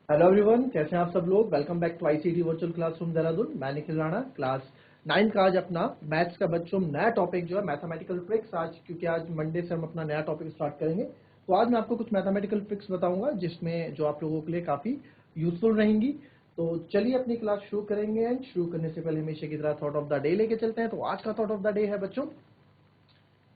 Hello everyone, कैसे हैं आप सब लोग। Welcome back to ICT virtual classroom Dehradun. मैं निखिल राणा, क्लास 9 का आज अपना मैथ्स का बच्चों नया टॉपिक जो है मैथमेटिकल ट्रिक्स, आज क्योंकि आज मंडे से हम अपना नया टॉपिक स्टार्ट करेंगे। तो आज मैं आपको कुछ मैथमेटिकल ट्रिक्स बताऊंगा जिसमें जो आप लोगों के लिए काफ़ी यूजफुल रहेंगी। तो चलिए अपनी क्लास शुरू करेंगे। एंड शुरू करने से पहले हमेशा की तरह थॉट ऑफ द डे लेके चलते हैं। तो आज का थॉट ऑफ द डे है बच्चों,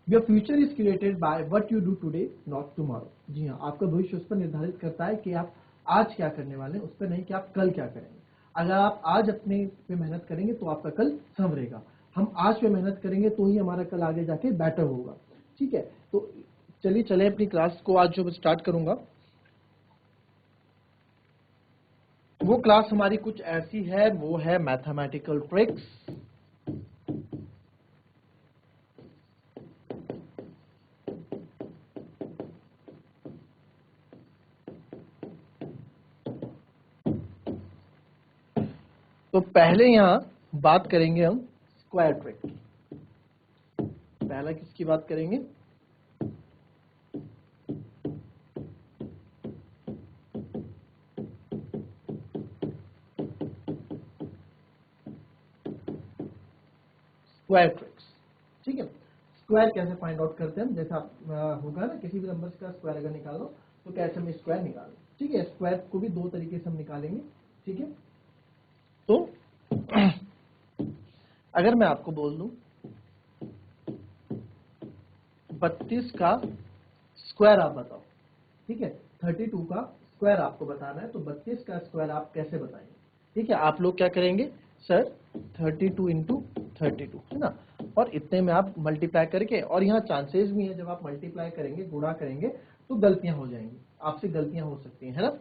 your future is created by what you do today not tomorrow. जी हाँ, आपका भविष्य उस पर निर्धारित करता है कि आप आज क्या करने वाले हैं, उस पर नहीं कि आप कल क्या करेंगे। अगर आप आज अपने पे मेहनत करेंगे तो आपका कल संवरेगा। हम आज पे मेहनत करेंगे तो ही हमारा कल आगे जाके बेटर होगा। ठीक है, तो चलिए चले अपनी क्लास को आज जो स्टार्ट करूंगा वो क्लास हमारी कुछ ऐसी है, वो है मैथमेटिकल ट्रिक्स। तो पहले यहां बात करेंगे हम स्क्वायर ट्रिक की। पहला किसकी बात करेंगे? Square tricks. ठीक है, स्क्वायर कैसे फाइंड आउट करते हैं हम, जैसा होगा ना, किसी भी नंबर का स्क्वायर अगर निकालो तो कैसे हम स्क्वायर निकालें। ठीक है, स्क्वायर को भी दो तरीके से हम निकालेंगे। ठीक है, तो अगर मैं आपको बोल दूं 32 का स्क्वायर आप बताओ। ठीक है, 32 का स्क्वायर आपको बताना है, तो 32 का स्क्वायर आप कैसे बताएंगे? ठीक है, आप लोग क्या करेंगे सर, 32 इंटू 32 है ना, और इतने में आप मल्टीप्लाई करके, और यहाँ चांसेस भी है जब आप मल्टीप्लाई करेंगे, गुणा करेंगे तो गलतियां हो जाएंगी, आपसे गलतियां हो सकती हैं, है ना।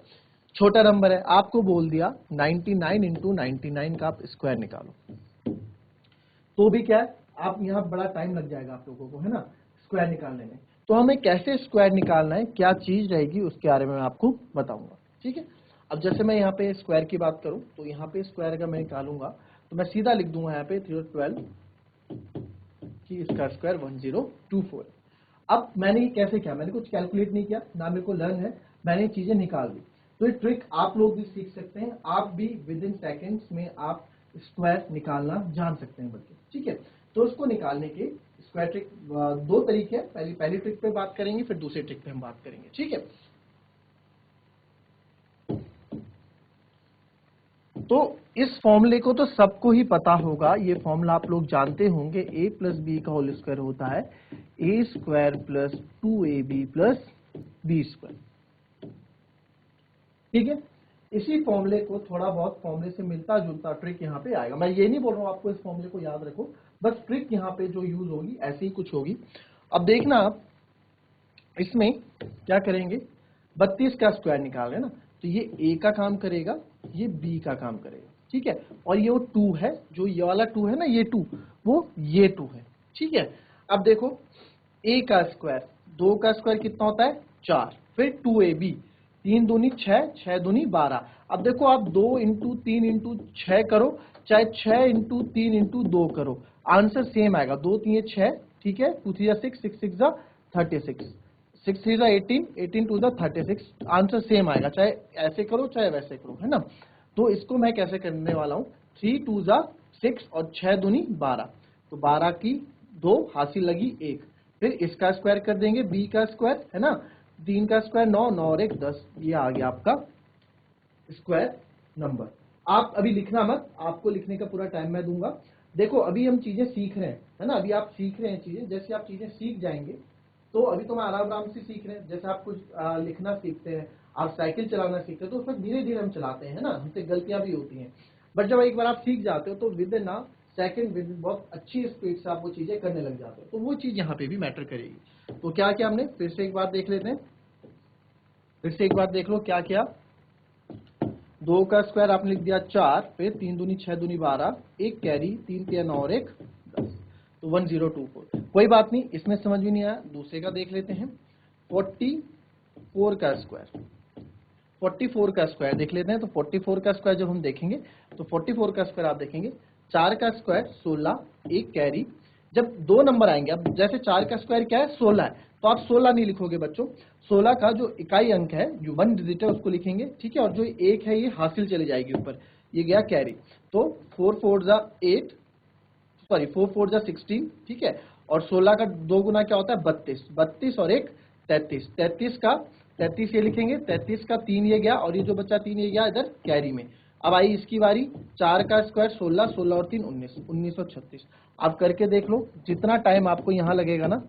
छोटा नंबर है, आपको बोल दिया 99 इंटू 99 का आप स्क्वायर निकालो, तो भी क्या है, आप यहाँ बड़ा टाइम लग जाएगा आप लोगों को, है ना, स्क्वायर निकालने में। तो हमें कैसे स्क्वायर निकालना है, क्या चीज रहेगी, उसके बारे में मैं आपको बताऊंगा। ठीक है, अब जैसे मैं यहाँ पे स्क्वायर की बात करूं तो यहाँ पे स्क्वायर अगर मैं निकालूंगा तो मैं सीधा लिख दूंगा यहाँ पे 312 कि इसका स्क्वायर 1024। अब मैंने ये कैसे किया, मैंने कुछ कैलकुलेट नहीं किया ना, मेरे को लर्न है, मैंने चीजें निकाल दी। तो ये ट्रिक आप लोग भी सीख सकते हैं, आप भी विद इन सेकेंड्स में आप स्क्वायर निकालना जान सकते हैं बच्चों। ठीक है, तो उसको निकालने के स्क्वायर ट्रिक दो तरीके हैं, पहली ट्रिक पे बात करेंगे, फिर दूसरे ट्रिक पे हम बात करेंगे। ठीक है, तो इस फॉर्मूले को तो सबको ही पता होगा, ये फॉर्मूला आप लोग जानते होंगे, a प्लस बी का होल स्क्वायर होता है A square plus 2ab plus B square. ठीक है, इसी फॉर्मूले को थोड़ा बहुत फॉर्मूले से मिलता जुलता ट्रिक यहाँ पे आएगा। मैं ये नहीं बोल रहा हूँ आपको इस फॉर्मूले को याद रखो, बस ट्रिक यहाँ पे जो यूज होगी ऐसी ही कुछ होगी। अब देखना आप इसमें क्या करेंगे, 32 का स्क्वायर निकाल रहे हैं ना, तो ये a का काम करेगा, ये b का काम करेगा। ठीक है, और ये वो 2 है, जो ये वाला 2 है ना, ये 2 वो ये 2 है। ठीक है, अब देखो a का स्क्वायर, 2 का स्क्वायर कितना होता है 4, फिर 2ab, 3 दूनी 6, 6 दूनी 12। अब देखो आप 2 इंटू 3 इंटू 6 करो, चाहे 6 इंटू 3 इंटू 2 करो, आंसर सेम आएगा, 2 3 6। ठीक है, 2 3 6, 6 6 36, 6 3 18, 18 2 36, आंसर सेम आएगा, चाहे ऐसे करो चाहे वैसे करो, है ना। तो इसको मैं कैसे करने वाला हूँ, 3 2 6 और 6 दूनी 12, तो 12 की 2 हासिल लगी 1, फिर इसका स्क्वायर कर देंगे, b का स्क्वायर है ना, 3 का स्क्वायर 9, 9 और 1 10, ये आ गया आपका स्क्वायर नंबर। आप अभी लिखना मत, आपको लिखने का पूरा टाइम मैं दूंगा। देखो अभी हम चीजें सीख रहे हैं, है ना, अभी आप सीख रहे हैं चीजें, जैसे आप चीजें सीख जाएंगे तो अभी तो मैं आराम आराम से सीख रहे हैं, जैसे आप कुछ लिखना सीखते हैं, आप साइकिल चलाना सीखते हैं, तो उसमें धीरे धीरे हम चलाते हैं, है ना, हमसे गलतियां भी होती हैं, बट जब एक बार आप सीख जाते हो तो विद इन सेकंड, विद बहुत अच्छी स्पीड से आप वो चीजें करने लग जाते हो, तो वो चीज यहाँ पे भी मैटर करेगी। तो क्या क्या हमने, फिर से एक बार देख लेते हैं, फिर से एक बार देख लो क्या क्या। 2 का स्क्वायर आपने लिख दिया 4, फिर 3 दूनी 6 दूनी 12, एक कैरी, 3 3 9 और 1 10, तो 1024। कोई बात नहीं, इसमें समझ में नहीं आया, दूसरे का देख लेते हैं, 44 का स्क्वायर, 44 का स्क्वायर देख लेते हैं। तो 44 का स्क्वायर जब हम देखेंगे तो 44 का स्क्वायर आप देखेंगे, 4 का स्क्वायर 16, एक कैरी, जब दो नंबर आएंगे, अब जैसे 4 का स्क्वायर क्या है 16 है, तो आप 16 नहीं लिखोगे बच्चों, 16 का जो इकाई अंक है, जो 1 डिजिट है उसको लिखेंगे, ठीक है। और जो 1 है ये हासिल चली जाएगी ऊपर, ये गया कैरी। तो 4 4 जा 8, सॉरी 4 4 जा 16, ठीक है। और 16 का 2 गुना क्या होता है 32, 32 और 1 33, 33 का 33 ये लिखेंगे, 33 का 3 ये गया, और ये जो बच्चा 3 ये गया इधर कैरी में। अब आई इसकी बारी, 4 का स्क्वायर 16, 16 और 3 19, 1936। आप करके देख लो, जितना टाइम आपको यहाँ लगेगा ना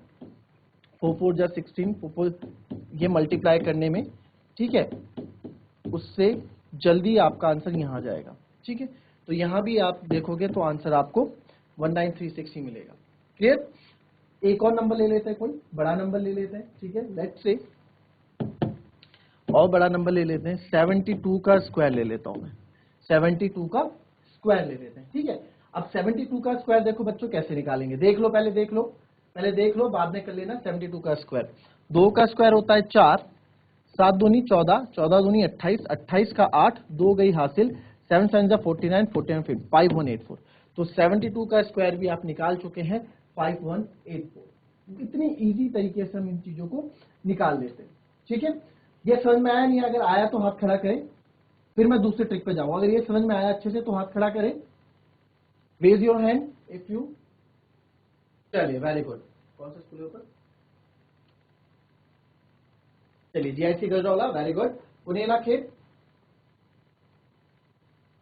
4 4 जा 16, 4 ये मल्टीप्लाई करने में, ठीक है, उससे जल्दी आपका आंसर यहाँ आ जाएगा, ठीक है। तो यहाँ भी आप देखोगे तो आंसर आपको 1936 ही मिलेगा। क्लियर? एक और नंबर ले लेते हैं, कोई बड़ा नंबर ले लेते हैं, ठीक है। लेट्स से और बड़ा नंबर ले लेते हैं, 72 का स्क्वायर ले लेता हूं मैं, 72 का स्क्वायर ले लेते हैं, ठीक है। अब 72 का स्क्वायर देखो बच्चों कैसे निकालेंगे, देख लो, पहले देख लो, पहले देख लो, बाद में कर लेना। 72 का स्क्वायर, 2 का स्क्वायर होता है 4, 7 दूनी 14, 14 दूनी 28, 28 का 8, 2 गई हासिल, 7 7 जा 49, 49 फिर 5184। तो 72 का स्क्वायर भी आप निकाल चुके हैं, 5184। इतनी इजी तरीके से हम इन चीजों को निकाल लेते हैं, ठीक है। ये समझ में आया नहीं? अगर आया तो हाथ खड़ा करें, फिर मैं दूसरे ट्रिक पे जाऊं। अगर ये समझ में आया अच्छे से तो हाथ खड़ा करें, raise your hand if you. चलिए, वेरी गुड। कौन सा स्कूल है ऊपर? चलिए, GIC Gajraula, very good. Punela Khet,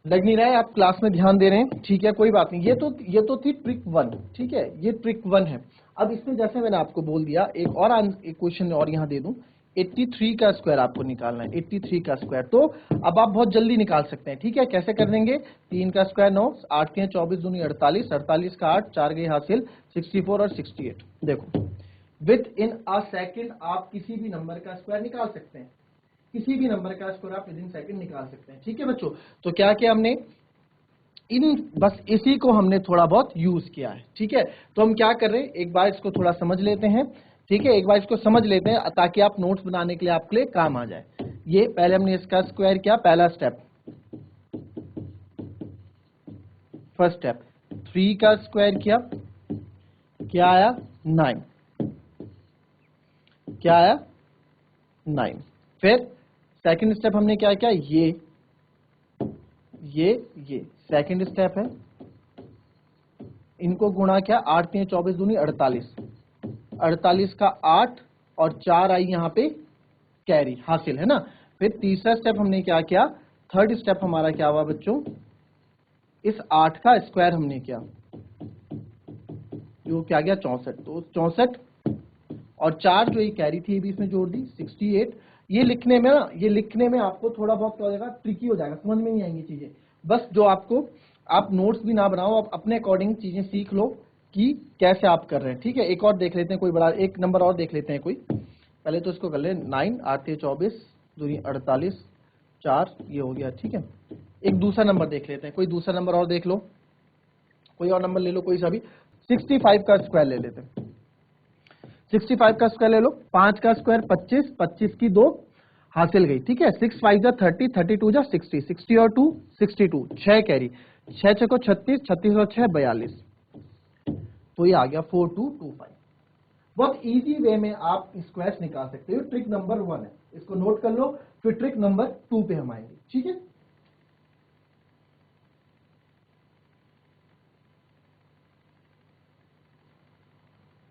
लग नहीं रहा है आप क्लास में ध्यान दे रहे हैं, ठीक है, कोई बात नहीं। ये तो थी ट्रिक 1, ठीक है, ये ट्रिक 1 है। अब इसमें जैसे मैंने आपको बोल दिया, एक और क्वेश्चन और यहाँ दे दूं, 83 का स्क्वायर आपको निकालना है, 83 का स्क्वायर। तो अब आप बहुत जल्दी निकाल सकते हैं, ठीक है। कैसे कर देंगे? 3 का स्क्वायर 9, 8 के 24 दूनी 48, 48 का 8, 4 गई हासिल, 64 और 68। देखो, विद इन अ सेकेंड आप किसी भी नंबर का स्क्वायर निकाल सकते हैं, किसी भी नंबर का स्क्वायर आप विद इन सेकेंड निकाल सकते हैं, ठीक है बच्चों। तो क्या किया हमने, बस इसी को हमने थोड़ा बहुत यूज किया है, ठीक है। तो हम क्या कर रहे हैं, एक बार इसको थोड़ा समझ लेते हैं, ठीक है, एक बार इसको समझ लेते हैं ताकि आप नोट्स बनाने के लिए आपके लिए काम आ जाए। ये पहले हमने इसका स्क्वायर किया, पहला स्टेप, फर्स्ट स्टेप, 3 का स्क्वायर किया, क्या आया 9, क्या आया 9। फिर सेकंड स्टेप हमने क्या किया, ये सेकंड स्टेप है, इनको गुणा किया, 8 3 24 दूनी 48, 48 का 8 और 4 आई यहाँ पे कैरी हासिल, है ना। फिर तीसरा स्टेप हमने क्या किया, थर्ड स्टेप हमारा क्या हुआ बच्चों, इस 8 का स्क्वायर हमने किया, जो क्या गया 64, तो 64 और 4 जो ये कैरी थी ये भी इसमें जोड़ दी, 68। ये लिखने में ना, ये लिखने में आपको थोड़ा बहुत क्या हो जाएगा, ट्रिकी हो जाएगा, समझ में नहीं आएंगी चीजें। बस जो आपको, आप नोट्स भी ना बनाओ, आप अपने अकॉर्डिंग चीजें सीख लो कि कैसे आप कर रहे हैं, ठीक है। एक और देख लेते हैं, कोई बड़ा एक नंबर और देख लेते हैं कोई, पहले तो इसको कर ले, 9 8 24 दूनी 48, 4 ये हो गया, ठीक है। एक दूसरा नंबर देख लेते हैं, कोई दूसरा नंबर और देख लो, कोई और नंबर ले लो कोई सा भी। 65 का स्क्वायर ले लेते हैं, 65 का स्क्वायर ले लो, 5 का स्क्वायर 25, 25 की 2 हासिल गई, ठीक है। 6 5 जा 30, 32 जा 60, 60 और 2 62, 6 कैरी, 6 6 को 36, 36 और 6 42, तो ये आ गया 4225। बहुत इजी वे में आप स्क्वायर्स निकाल सकते हो, ट्रिक नंबर 1 है, इसको नोट कर लो, फिर ट्रिक नंबर 2 पे हम आएंगे, ठीक है।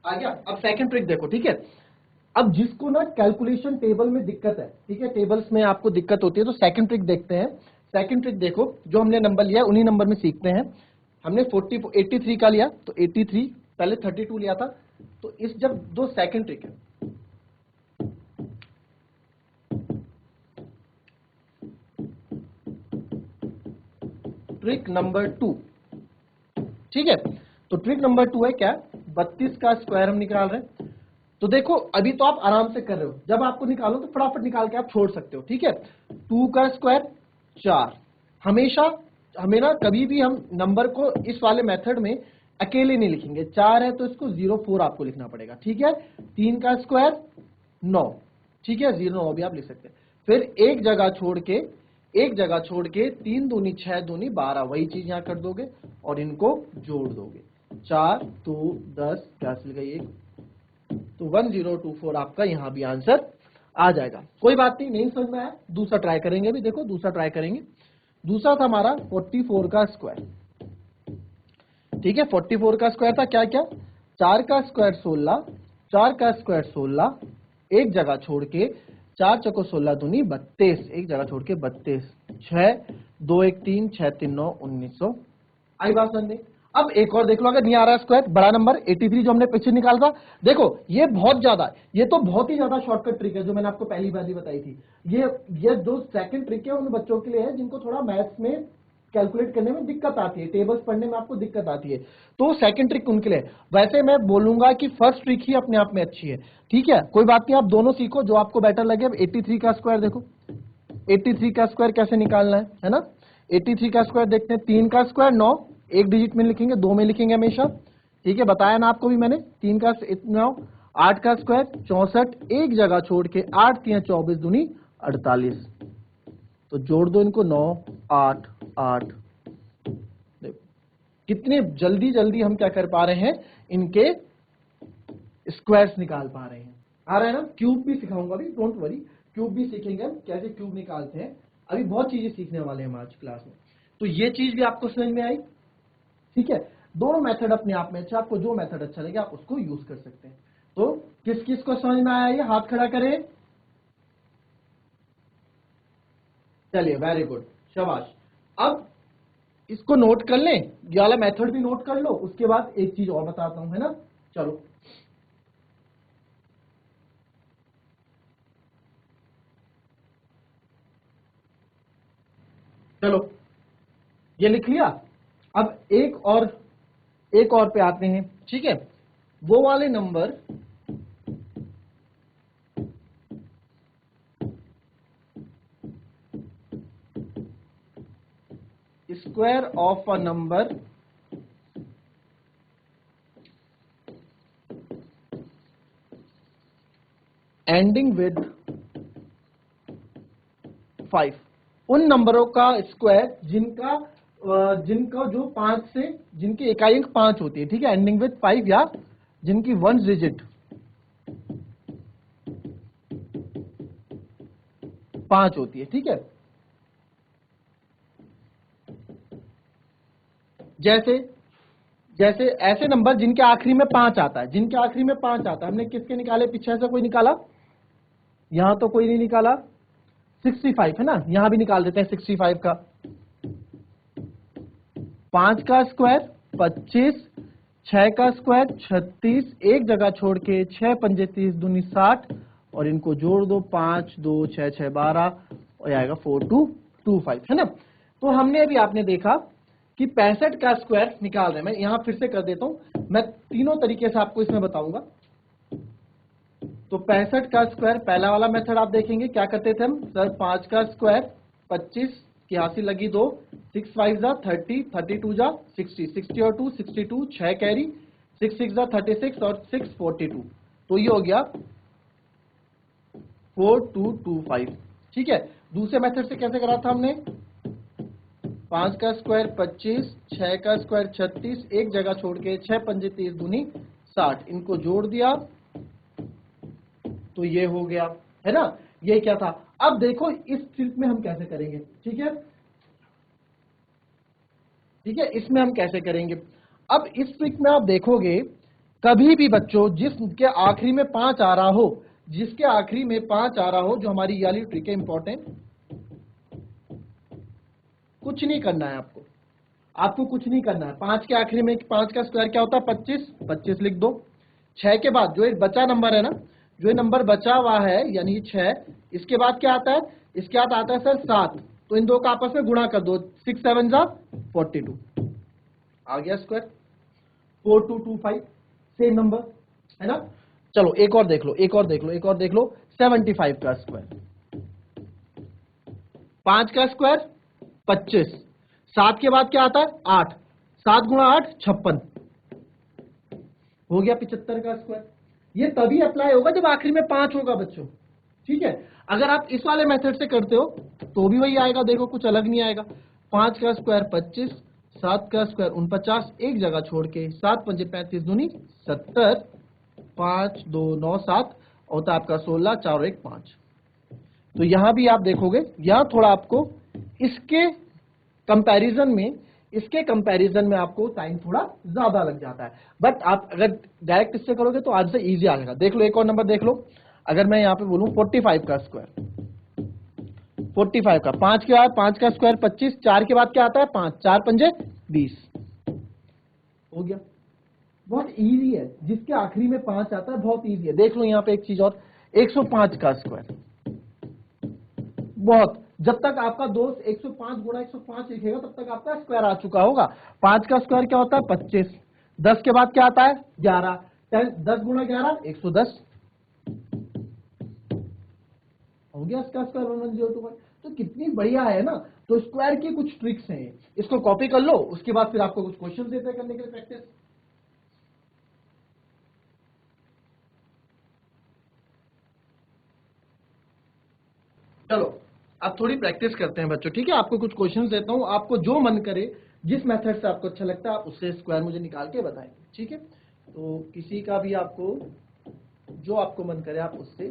आ गया। अब सेकंड ट्रिक देखो, ठीक है। अब जिसको ना कैलकुलेशन टेबल में दिक्कत है, ठीक है, टेबल्स में आपको दिक्कत होती है, तो सेकंड ट्रिक देखते हैं। सेकंड ट्रिक देखो, जो हमने नंबर लिया उन्हीं नंबर में सीखते हैं। हमने 83 का लिया, तो 83 पहले 32 लिया था, तो इस जब दो सेकंड ट्रिक है, ट्रिक नंबर 2, ठीक है। तो ट्रिक नंबर 2 है क्या, 32 का स्क्वायर हम निकाल रहे हैं। तो देखो, अभी तो आप आराम से कर रहे हो, जब आपको निकालो तो फटाफट निकाल के आप छोड़ सकते हो, ठीक है। 2 का स्क्वायर 4, हमेशा हमें ना कभी भी हम नंबर को इस वाले मेथड में अकेले नहीं लिखेंगे, 4 है तो इसको 04 आपको लिखना पड़ेगा, ठीक है। 3 का स्क्वायर 9, ठीक है, 09 भी आप लिख सकते हैं। फिर एक जगह छोड़ के 3 दूनी 6 दूनी 12, वही चीज यहां कर दोगे और इनको जोड़ दोगे, 4 2 10 क्या सिल गई, 1 तो 1024 आपका यहां भी आंसर आ जाएगा। कोई बात नहीं, नहीं समझ में आया, दूसरा ट्राई करेंगे। अभी देखो दूसरा ट्राई करेंगे। दूसरा था हमारा 44 का स्क्वायर। ठीक है, 44 का स्क्वायर था क्या क्या, 4 का स्क्वायर 16, 4 का स्क्वायर 16, एक जगह छोड़ के 4 चौको 16 दूनी 32, एक जगह छोड़ के 32, 6 2 1 3 6 3 9 1900। आई बात समझ में। अब एक और देख लो, अगर नहीं आ रहा स्क्वायर, बड़ा नंबर 83 जो हमने पीछे निकाला था, देखो ये बहुत ज्यादा है, ये तो बहुत ही ज्यादा शॉर्टकट ट्रिक है जो मैंने आपको पहली बार ही बताई थी। ये जो सेकंड ट्रिक है उन बच्चों के लिए है जिनको थोड़ा मैथ्स में कैलकुलेट करने में दिक्कत आती है, टेबल्स पढ़ने में आपको दिक्कत आती है, तो सेकंड ट्रिक उनके लिए। वैसे मैं बोलूंगा कि फर्स्ट ट्रिक ही अपने आप में अच्छी है। ठीक है, कोई बात नहीं, आप दोनों सीखो जो आपको बेटर लगे। अब 83 का स्क्वायर देखो, 83 का स्क्वायर कैसे निकालना है ना। 83 का स्क्वायर देखते हैं। 3 का स्क्वायर 9, एक डिजिट में लिखेंगे, 2 में लिखेंगे हमेशा। ठीक है, बताया ना आपको भी मैंने। 3 का 9, 8 का स्क्वायर 64, एक जगह छोड़ के 8 3 24 दूनी 48, तो जोड़ दो इनको, 9 8 8। देखो कितने जल्दी जल्दी हम क्या कर पा रहे हैं, इनके स्क्वायर्स निकाल पा रहे हैं। आ रहा है ना। क्यूब भी सिखाऊंगा अभी, डोंट वरी, क्यूब भी सीखेंगे हम, कैसे क्यूब निकालते हैं। अभी बहुत चीजें सीखने वाले हैं हम आज क्लास में। तो ये चीज भी आपको समझ में आई। ठीक है, दोनों मेथड अपने आप में अच्छा, आपको जो मेथड अच्छा लगे आप उसको यूज कर सकते हैं। तो किस किस को समझ में आया, ये हाथ खड़ा करें। चलिए, वेरी गुड, शाबाश। अब इसको नोट कर लें, ये वाला मेथड भी नोट कर लो, उसके बाद एक चीज और बताता हूं, है ना। चलो चलो, ये लिख लिया। अब एक और पे आते हैं। ठीक है, वो वाले number square of a number ending with 5, उन नंबरों का स्क्वायर जिनका जो 5 से, जिनकी इकाई अंक 5 होती है। ठीक है, एंडिंग विद 5, या जिनकी 1 डिजिट 5 होती है। ठीक है, जैसे जैसे ऐसे नंबर जिनके आखिरी में 5 आता है, जिनके आखिरी में 5 आता है। हमने किसके निकाले, पीछे से कोई निकाला, यहां तो कोई नहीं निकाला। 65 है ना, यहां भी निकाल देते हैं 65 का। 5 का स्क्वायर 25, 6 का स्क्वायर 36, एक जगह छोड़ के 6 पंजे 30 दूनी 60, और इनको जोड़ दो, 5 2 6 6 12, और आएगा 4225, है ना। तो हमने अभी आपने देखा कि 65 का स्क्वायर निकाल रहे हैं। मैं यहां फिर से कर देता हूं, मैं तीनों तरीके से आपको इसमें बताऊंगा। तो 65 का स्क्वायर, पहला वाला मेथड आप देखेंगे क्या करते थे हम सर। 5 का स्क्वायर 25 की हासिल लगी 2, 6 5 जा 30, 32 जा 60, 60 और 2 62, 6 कैरी, 6 6 जा 36 और 6 42, तो ये हो गया 4225। ठीक है, दूसरे मेथड से कैसे करा था हमने। 5 का स्क्वायर 25, 6 का स्क्वायर 36, एक जगह छोड़ के 6 पंजे 30 दूनी 60, इनको जोड़ दिया तो ये हो गया, है ना। ये क्या था। अब देखो इस ट्रिक में हम कैसे करेंगे। ठीक है, ठीक है, इसमें हम कैसे करेंगे। अब इस ट्रिक में आप देखोगे, कभी भी बच्चों जिसके आखिरी में 5 आ रहा हो, जिसके आखिरी में 5 आ रहा हो, जो हमारी वाली ट्रिक है इंपॉर्टेंट, कुछ नहीं करना है आपको, आपको कुछ नहीं करना है। 5 के आखिरी में 5 का स्क्वायर क्या होता है, 25, 25 लिख दो। 6 के बाद जो एक बचा नंबर है ना, जो नंबर बचा हुआ है यानी 6, इसके बाद क्या आता है, इसके बाद आता है सर 7, तो इन दो का आपस में गुणा कर दो, 6 7 जा 42, आ गया स्क्वायर 4225, सेम नंबर, है ना। चलो एक और देख लो, एक और देख लो, एक और देख लो। 75 का स्क्वायर, 5 का स्क्वायर 25, 7 के बाद क्या आता है 8, 7 गुणा 8 56, हो गया 75 का स्क्वायर। ये तभी अप्लाई होगा जब आखिरी में 5 होगा बच्चों। ठीक है, अगर आप इस वाले मेथड से करते हो तो भी वही आएगा, देखो कुछ अलग नहीं आएगा। 5 का स्क्वायर 25, 7 का स्क्वायर 49, एक जगह छोड़ के 7 पंजे 35 दूनी 70, 5 2 9 7 होता है आपका 16, 4 और 1 5। तो यहां भी आप देखोगे यहां थोड़ा आपको इसके कंपैरिजन में आपको टाइम थोड़ा ज्यादा लग जाता है, बट आप अगर डायरेक्ट इससे करोगे तो आज से इजी आ जाएगा। देख लो एक और नंबर देख लो, अगर मैं यहां पे बोलूं 45 का स्क्वायर, 45 का 5 के बाद 5 का स्क्वायर 25, 4 के बाद क्या आता है 5, 4 पंजे 20 हो गया। बहुत इजी है, जिसके आखिरी में 5 आता है बहुत इजी है। देख लो यहां पे एक चीज और, 105 का स्क्वायर, बहुत, जब तक आपका दोस्त 105 गुणा 105 लिखेगा तब तक आपका स्क्वायर आ चुका होगा। 5 का स्क्वायर क्या होता है 25, 10 के बाद क्या आता है 11, 10 गुणा 11 110 हो गया इसका स्क्वायर 1102। तो कितनी बढ़िया है ना। तो स्क्वायर की कुछ ट्रिक्स हैं, इसको कॉपी कर लो, उसके बाद फिर आपको कुछ क्वेश्चन देते हैं करने के लिए प्रैक्टिस। चलो अब थोड़ी प्रैक्टिस करते हैं बच्चों, ठीक है। आपको कुछ क्वेश्चंस देता हूं, आपको जो मन करे, जिस मेथड से आपको अच्छा लगता है आप उससे स्क्वायर मुझे निकाल के बताएं, ठीक है। तो किसी का भी आपको जो आपको मन करे आप उससे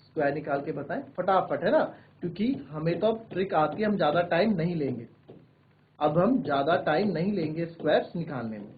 स्क्वायर निकाल के बताएं फटाफट, है ना, क्योंकि हमें तो अब ट्रिक आती है, हम ज्यादा टाइम नहीं लेंगे, अब हम ज्यादा टाइम नहीं लेंगे स्क्वायर्स निकालने में।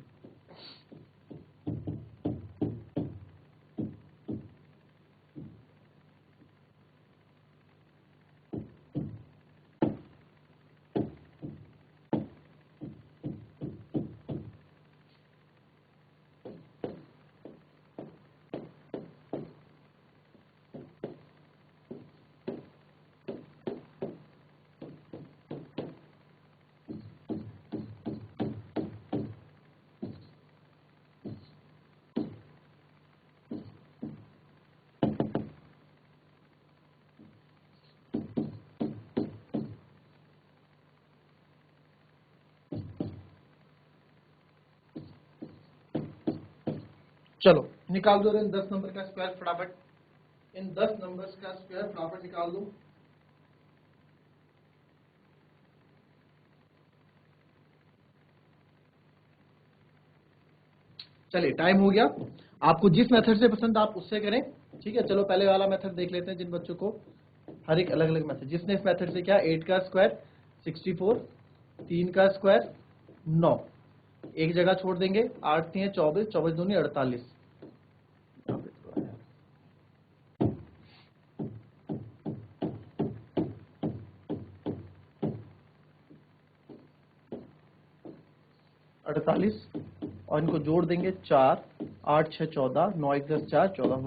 चलो निकाल दो इन 10 नंबर का स्क्वायर फटाफट, इन 10 नंबर्स का स्क्वायर फटाफट निकाल दो। चलिए टाइम हो गया, आपको जिस मेथड से पसंद आप उससे करें, ठीक है। चलो पहले वाला मेथड देख लेते हैं, जिन बच्चों को हर एक अलग अलग मेथड, जिसने इस मेथड से किया 8 का स्क्वायर 64, 3 का स्क्वायर 9, एक जगह छोड़ देंगे, 8 3 24, 24 दूनी 48, और इनको जोड़ देंगे 4, 8 6 14, 9 1 10 4 14,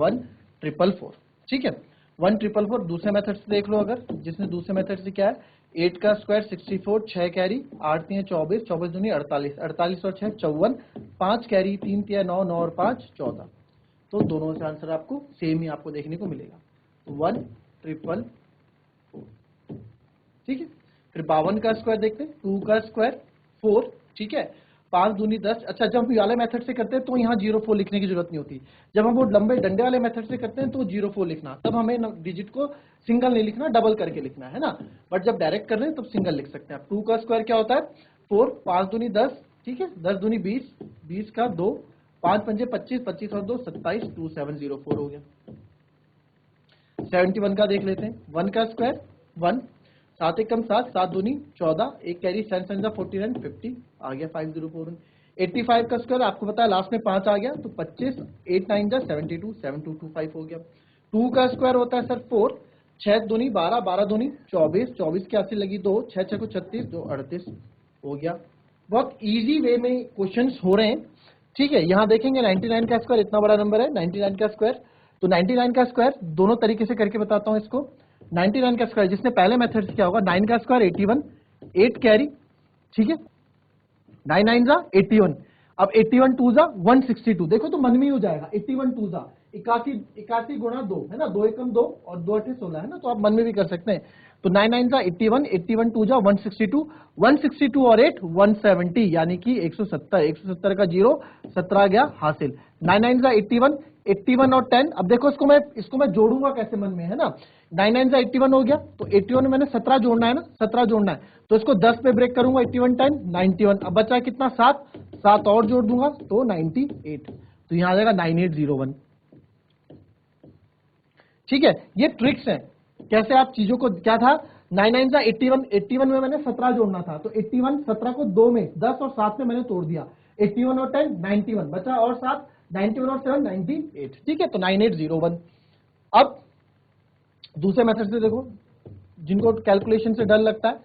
1444, ठीक है 1444। दूसरे मेथड से देख लो, अगर जिसने दूसरे मेथड से क्या है 8 का स्क्वायर 64, 6 कैरी, 8 3 24, 24 दूनी 48, 48 और 6 54, 5 कैरी, 3 3 9, 9 और 5 14। तो दोनों से आंसर आपको सेम ही आपको देखने को मिलेगा, 1444, ठीक है। फिर 52 का स्क्वायर देखते हैं, 2 का स्क्वायर 4, ठीक है, 5 दूनी 10। अच्छा, जब हम वाले मेथड से करते हैं तो यहाँ 04 लिखने की जरूरत नहीं होती, जब हम वो लंबे डंडे वाले मेथड से करते हैं तो 04 लिखना, तब हमें डिजिट को सिंगल नहीं लिखना, डबल करके लिखना है ना। बट जब डायरेक्ट कर रहे हैं तब सिंगल लिख सकते हैं। 2 का स्क्वायर क्या होता है 4, 5 दूनी 10, ठीक है, 10 दूनी 20, 20 का 2, 5 पंजे 25, 25 और 2 27, 2704 हो गया। 71 का देख लेते हैं, 1 का स्क्वायर 1, 7 1 कम 7, 7 दूनी 14, एक कैरी 7 7 49, 50 आ गया 5041। 85 का स्क्वायर आपको पता है लास्ट में 5 आ गया तो 25, 8 9 72, 7225 हो गया। 2 का स्क्वायर होता है सर 4, 6 दूनी 12, 12 दूनी 24, 24 के 80 लगी 2, 6 6 को 36, 2 38 हो गया। बहुत इजी वे में क्वेश्चंस हो रहे हैं, ठीक है। यहाँ देखेंगे 99 का स्क्वायर इतना बड़ा नंबर है 99 का स्क्वायर, तो 99 का स्क्वायर दोनों तरीके से करके बताता हूं इसको। 99 का स्क्वायर जिसने पहले मेथड से किया होगा, 9 का स्क्वायर 81, 8 कैरी, ठीक है, 9 9 जा 81, अब 81 2 जा 162, देखो तो मन में ही हो जाएगा 81 2 जा 81, 81 गुणा 2 है ना, 2 एकम 2 और 2 8 16 है ना, तो आप मन में भी कर सकते हैं। तो 9 9 जा 81, 81 2 जा 162, 162 और 8 170, यानी कि 170, 170 का 0 17 गया हासिल। 9 9 जा 81, 81 और 10, अब देखो इसको मैं जोड़ूंगा कैसे मन में, है ना। 9 9 जा 81 हो गया, तो 81 में मैंने 17 जोड़ना है ना, 17 जोड़ना है, तो इसको 10 पे ब्रेक करूंगा, 81 10 91, अब बचा कितना 7 और जोड़ दूंगा तो 98, तो यहां आ जाएगा 9801, ठीक है, ये ट्रिक्स हैं कैसे आप चीजों को, क्या था 9 9 जा 81, 81 में मैंने 17 जोड़ना था, तो 81 17 को 2 में 10 और 7 में मैंने तोड़ दिया, 81 और 10 91 बचा, और 7 91 और 7 98, ठीक है, तो 9801। अब दूसरे मेथड से देखो, जिनको कैलकुलेशन से डर लगता है,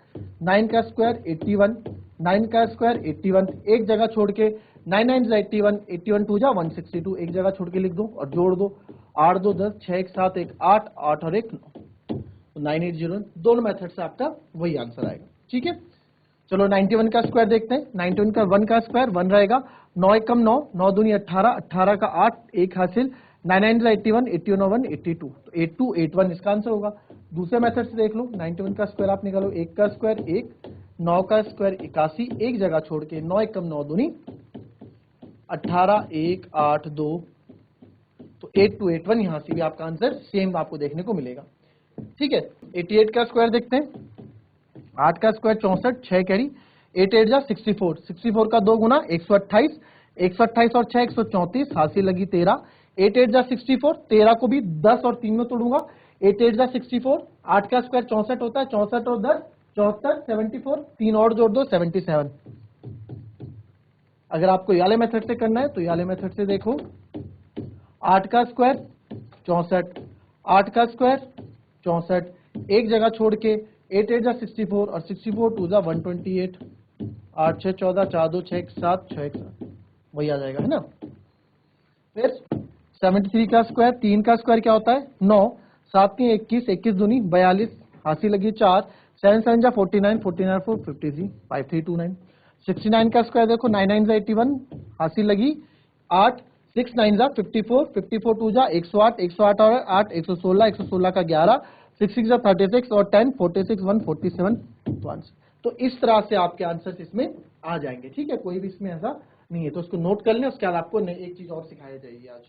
9 का स्क्वायर 81, 9 का स्क्वायर 81, एक जगह छोड़ के 9 9 जा 81, 81 2 जा 162, एक जगह छोड़ के लिख दो और जोड़ दो, 8 2 10, 6 1 7 1 8, 8 और 1 9, तो 9801। दोनों मेथड से आपका वही आंसर आएगा, ठीक है। चलो 91 का स्क्वायर देखते हैं, 91 का 1 का स्क्वायर 1 रहेगा, 9 एकम 9, 9 दूनी 18, 18 का 8, 1 हासिल, 9 9 जा 81, 81 और 1 82, तो 8281 इसका आंसर होगा। दूसरे मेथड से देख लो, 91 का स्क्वायर आप निकालो, 1 का स्क्वायर 1, 9 का स्क्वायर 81, एक जगह छोड़ के 9 एकम 9 दूनी 18, 1 8 2, तो 8281, यहां से भी आपका आंसर सेम आपको देखने को मिलेगा, ठीक है। 88 का स्क्वायर देखते हैं, 8 का स्क्वायर 64, 6 कैरी, 8 8 जा 64, 64 का 2 गुना 128, 128 और 6 134, हासिल लगी 13, 8 8 जा 64, 13 को भी 10 और 3 में तोड़ूंगा, 8 8 जा 64, 8 का स्क्वायर 64 होता है, 64 और 10 74, 74, 3 और जोड़ दो 77। अगर आपको ये वाले मेथड से करना है तो ये वाले मेथड से देखो, 8 का स्क्वायर 64, 8 का स्क्वायर 64, एक जगह छोड़ के 8 8 जा 64 और 64 2 जा 128, 8 6 14, 4 2 6 7, 6 7, वही आ जाएगा, है ना। फिर 73 का स्क्वायर, 3 का स्क्वायर क्या होता है 9, 7 की 21, 21 दूनी 42, हासिल लगी 4, 7 7 जा 49, 49 4 53, 5329। 69 का स्क्वायर देखो, 9 9 जा 81, हासिल लगी 8, 6 9 जा 54, 54 2 जा 108, 108 और 8 116, 116 का 11, 6 6 जा 36 और 10 46 1 47, तो आंसर, तो इस तरह से आपके आंसर इसमें आ जाएंगे, ठीक है, कोई भी इसमें ऐसा नहीं है, तो उसको नोट कर लें। उसके बाद आपको एक चीज और सिखाई जाएगी आज।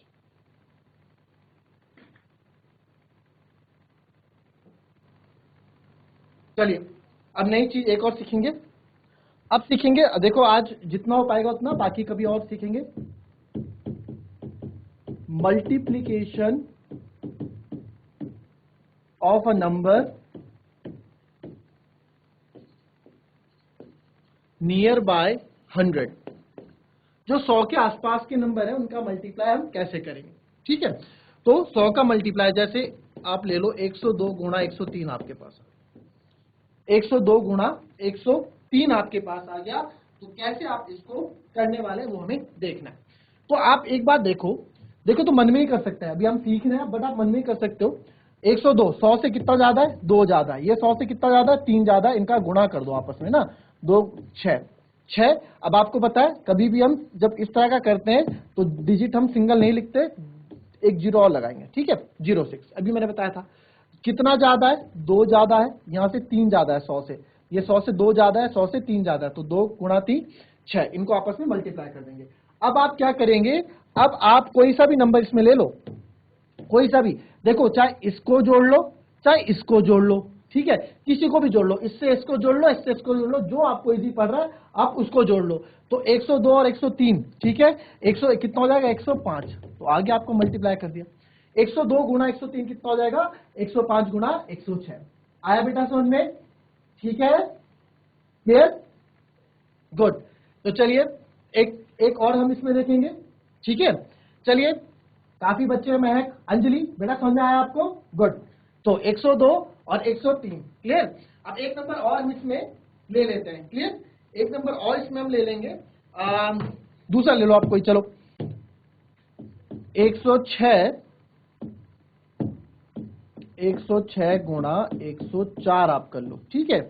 चलिए अब नई चीज एक और सीखेंगे, अब सीखेंगे, देखो आज जितना हो पाएगा उतना, बाकी कभी और सीखेंगे, multiplication of a number near by 100, जो 100 के आसपास के नंबर है उनका मल्टीप्लाई हम कैसे करेंगे, ठीक है। तो 100 का मल्टीप्लाई जैसे आप ले लो 102 गुणा 103 आपके पास, 102 गुणा 103 आपके पास आ गया, तो कैसे आप इसको करने वाले वो हमें देखना है। तो आप एक बात देखो, देखो तो मन में ही कर सकते हैं, अभी हम सीख रहे हैं बट आप मन में ही कर सकते हो। 102 100 से कितना ज्यादा है 2 ज्यादा है, ये 100 से कितना ज्यादा है 3 ज्यादा है, इनका गुणा कर दो आपस में ना, 2 6। अब आपको पता है कभी भी हम जब इस तरह का करते हैं तो डिजिट हम सिंगल नहीं लिखते, एक जीरो और लगाएंगे, ठीक है, 06, अभी मैंने बताया था। कितना ज्यादा है 2 ज्यादा है, यहां से 3 ज्यादा है 100 से, ये 100 से 2 ज्यादा है, 100 से 3 ज्यादा है, तो 2 गुणा 3 6, इनको आपस में मल्टीप्लाई कर देंगे। अब आप क्या करेंगे, अब आप कोई सा भी नंबर इसमें ले लो, कोई सा भी, देखो चाहे इसको जोड़ लो चाहे इसको जोड़ लो, ठीक है, किसी को भी जोड़ लो, इससे इसको जोड़ लो, इससे इसको जोड़ लो, जो आपको इजी पड़ रहा है आप उसको जोड़ लो। तो 102 और 103, ठीक है, 100 कितना हो जाएगा 105, तो आगे आपको मल्टीप्लाई कर दिया। 102 गुणा 103 कितना हो जाएगा 105 गुणा 106, आया बेटा समझ में, ठीक है, क्लियर, गुड। तो चलिए एक और हम इसमें देखेंगे, ठीक है, चलिए, काफी बच्चे, महक, अंजलि, बेटा समझ में आया आपको, गुड। तो 102 और 103 क्लियर। अब एक नंबर और हम इसमें ले लेते हैं, क्लियर, एक नंबर और इसमें हम ले लेंगे, दूसरा ले लो आप कोई, चलो 106 गुणा 104 आप कर लो, ठीक है।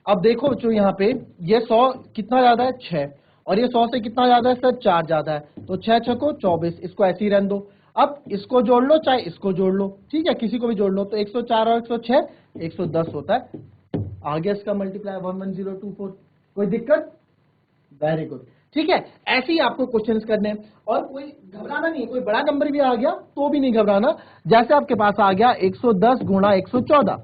अब देखो बच्चों यहाँ पे ये 100 कितना ज्यादा है 6, और ये 100 से कितना ज्यादा है सर 4 ज्यादा है, तो 6 6 को 24, इसको ऐसे ही रहने दो। अब इसको जोड़ लो चाहे इसको जोड़ लो, ठीक है, किसी को भी जोड़ लो, तो 104 और 106 110 होता है, आगे इसका मल्टीप्लाई 11024, कोई दिक्कत, वेरी गुड, ठीक है। ऐसे ही आपको क्वेश्चंस करने हैं, और कोई घबराना नहीं है, कोई बड़ा नंबर भी आ गया तो भी नहीं घबराना, जैसे आपके पास आ गया 110 गुणा 114,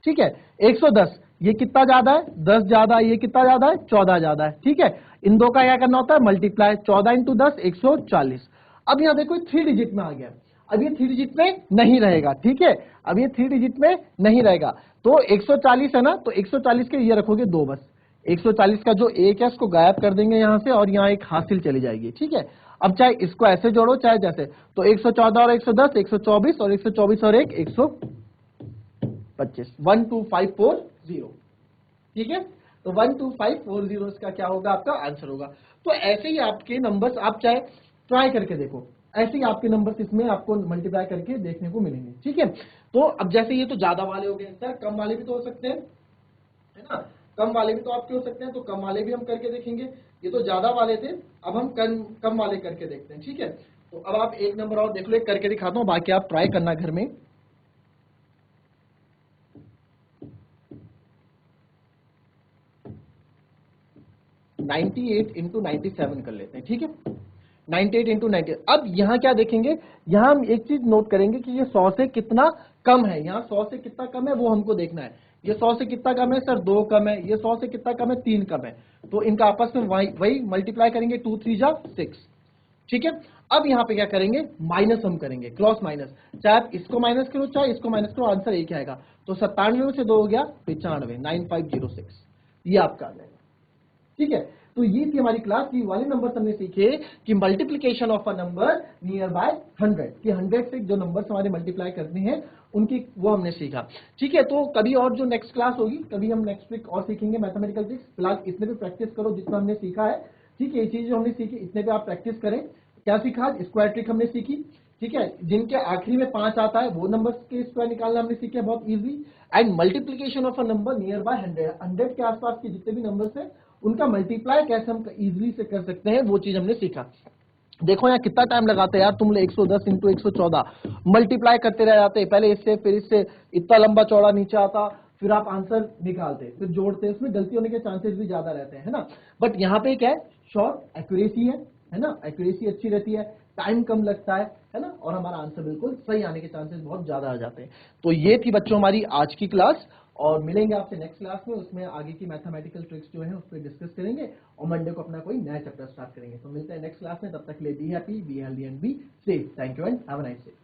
ठीक है, 110, ये कितना ज्यादा है 10 ज्यादा है, ये कितना ज्यादा है 14 ज्यादा है, ठीक है, इन दो का क्या करना होता है मल्टीप्लाई, 14 इंटू 10 140। अब यहाँ देखो 3 डिजिट में आ गया, अब ये 3 डिजिट में नहीं रहेगा, ठीक है, अब ये 3 डिजिट में नहीं रहेगा। तो 140 है ना, तो 140 के ये रखोगे 2 बस, 140 का जो एक है उसको गायब कर देंगे यहां से, और यहाँ एक हासिल चली जाएगी, ठीक है। अब चाहे इसको ऐसे जोड़ो चाहे जैसे, तो 114 और 110, 124 और 124 और एक 125, 12540, ठीक है। तो 12540 इसका क्या होगा, आपका आंसर होगा। तो ऐसे ही आपके नंबर्स आप चाहे ट्राई करके देखो, ऐसे ही आपके नंबर्स इसमें आपको मल्टीप्लाई करके देखने को मिलेंगे, ठीक है। तो अब जैसे ये तो ज्यादा वाले हो गए सर, कम वाले भी तो हो सकते हैं, है ना, कम वाले भी तो आपके हो सकते हैं, तो कम वाले भी हम करके देखेंगे। ये तो ज्यादा वाले थे, अब हम कम वाले करके देखते हैं, ठीक है। तो अब आप एक नंबर और देख लो, एक करके दिखाता हूं, बाकी आप ट्राई करना घर में। 98 इंटू 97 कर लेते हैं, ठीक है। 98 इंटू 90। अब यहां क्या देखेंगे, यहां हम एक चीज नोट करेंगे कि ये 100 से कितना कम है, यहां 100 से कितना कम है वो हमको देखना है। ये 100 से कितना कम है सर, 2 कम है, ये 100 से कितना कम है, 3 कम है। तो इनका आपस में वही मल्टीप्लाई करेंगे, 2 3 जा 6, ठीक है। अब यहां पे क्या करेंगे, माइनस हम करेंगे, क्रॉस माइनस, चाहे आप इसको माइनस करो चाहे इसको माइनस करो, आंसर एक ही आएगा। तो 97 में से 2 हो गया 95, 9506, ये आपका आ जाएगा, ठीक है। तो ये थी हमारी क्लास की वाले नंबर हमने सीखे कि multiplication of a number near by 100, कि 100 से जो नंबर्स हमारे मल्टीप्लाई करने हैं उनकी वो हमने सीखा, ठीक है। तो कभी और जो नेक्स्ट क्लास होगी, कभी हम नेक्स्ट वीक और सीखेंगे मैथमेटिकल ट्रिक्स। फिलहाल इतने पे प्रैक्टिस करो जितना हमने सीखा है, ठीक है। ये चीज जो हमने सीखी इतने पे आप प्रैक्टिस करें। क्या सीखा, स्क्वायर ट्रिक हमने सीखी, ठीक है। जिनके आखिरी में 5 आता है वो नंबर्स के स्क्वायर निकालना हमने सीखे, बहुत easy. And multiplication of a number near by 100, 100 के आसपास के जितने भी नंबर्स हैं उनका मल्टीप्लाई कैसे हम इजीली से कर सकते हैं, वो चीज हमने सीखा। देखो यहाँ कितना टाइम लगाते हैं यार तुम लोग, 110 इंटू 114 मल्टीप्लाई करते रह जाते, पहले इससे फिर इससे, इतना लंबा चौड़ा नीचे आता, फिर आप आंसर निकालते फिर जोड़ते, उसमें गलती होने के चांसेस भी ज्यादा रहते हैं, है ना। बट यहाँ पे क्या है, शॉर्ट एक्यूरेसी है ना, एक्यूरेसी अच्छी रहती है, टाइम कम लगता है ना, और हमारा आंसर बिल्कुल सही आने के चांसेस बहुत ज्यादा आ जाते हैं। तो ये थी बच्चों हमारी आज की क्लास, और मिलेंगे आपसे नेक्स्ट क्लास में, उसमें आगे की मैथमेटिकल ट्रिक्स जो है उस पर डिस्कस करेंगे, और मंडे को अपना कोई नया चैप्टर स्टार्ट करेंगे। तो मिलते हैं नेक्स्ट क्लास में, तब तक के लिए be happy, be healthy and be safe. Thank you and have a nice day.